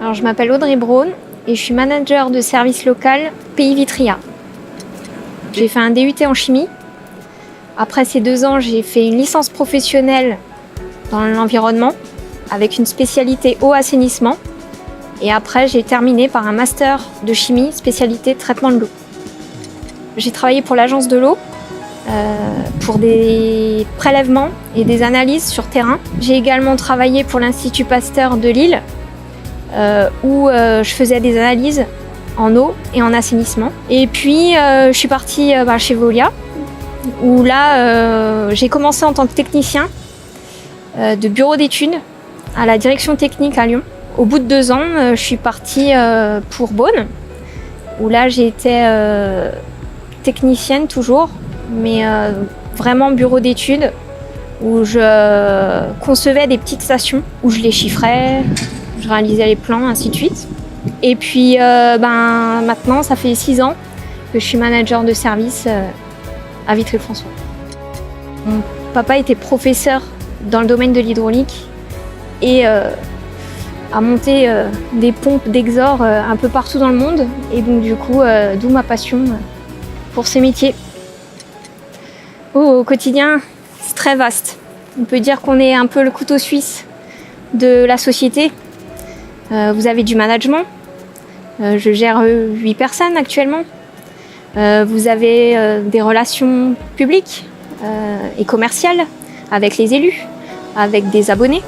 Alors, je m'appelle Audrey Braun et je suis manager de service local Pays Vitria. J'ai fait un DUT en chimie. Après ces 2 ans, j'ai fait une licence professionnelle dans l'environnement avec une spécialité eau-assainissement. Et après, j'ai terminé par un master de chimie, spécialité traitement de l'eau. J'ai travaillé pour l'agence de l'eau, pour des prélèvements et des analyses sur terrain. J'ai également travaillé pour l'Institut Pasteur de Lille, où je faisais des analyses en eau et en assainissement. Et puis, je suis partie chez Veolia, où là, j'ai commencé en tant que technicien de bureau d'études à la direction technique à Lyon. Au bout de 2 ans, je suis partie pour Beaune, où là, j'ai été technicienne toujours, mais vraiment bureau d'études, où je concevais des petites stations, où je les chiffrais, je réalisais les plans, ainsi de suite. Et puis maintenant, ça fait 6 ans que je suis manager de service à Vitry-le-François. Mon papa était professeur dans le domaine de l'hydraulique et a monté des pompes d'exor un peu partout dans le monde. Et donc du coup, d'où ma passion pour ces métiers. Au quotidien, c'est très vaste. On peut dire qu'on est un peu le couteau suisse de la société. Vous avez du management. Je gère 8 personnes actuellement. Vous avez des relations publiques et commerciales avec les élus, avec des abonnés,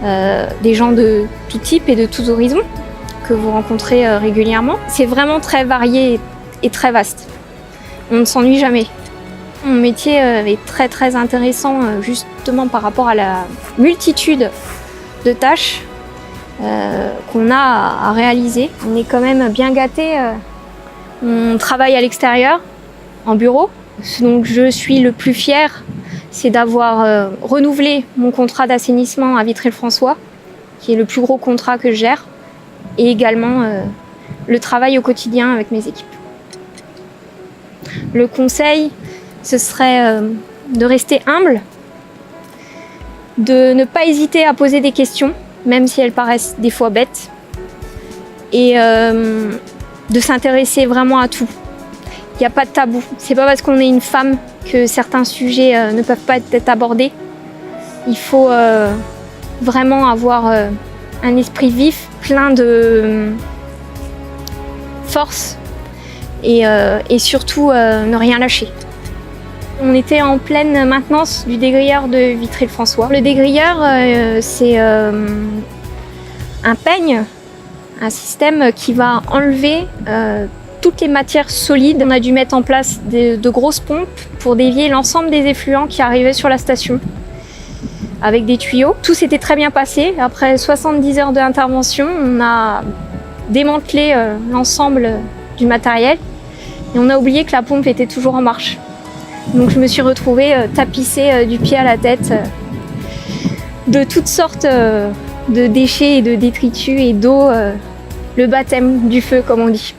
des gens de tout type et de tous horizons que vous rencontrez régulièrement. C'est vraiment très varié et très vaste. On ne s'ennuie jamais. Mon métier est très très intéressant justement par rapport à la multitude de tâches qu'on a à réaliser. On est quand même bien gâtés. On travaille à l'extérieur, en bureau. Ce dont je suis le plus fière, c'est d'avoir renouvelé mon contrat d'assainissement à Vitry-le-François, qui est le plus gros contrat que je gère, et également le travail au quotidien avec mes équipes. Le conseil, ce serait de rester humble, de ne pas hésiter à poser des questions, même si elles paraissent des fois bêtes, et de s'intéresser vraiment à tout. Il n'y a pas de tabou. C'est pas parce qu'on est une femme que certains sujets ne peuvent pas être abordés. Il faut vraiment avoir un esprit vif, plein de force et surtout ne rien lâcher. On était en pleine maintenance du dégrilleur de Vitry-le-François. Le dégrilleur, c'est un peigne, un système qui va enlever toutes les matières solides. On a dû mettre en place de grosses pompes pour dévier l'ensemble des effluents qui arrivaient sur la station avec des tuyaux. Tout s'était très bien passé. Après 70 heures d'intervention, on a démantelé l'ensemble du matériel et on a oublié que la pompe était toujours en marche. Donc je me suis retrouvée tapissée du pied à la tête de toutes sortes de déchets et de détritus et d'eau, le baptême du feu comme on dit.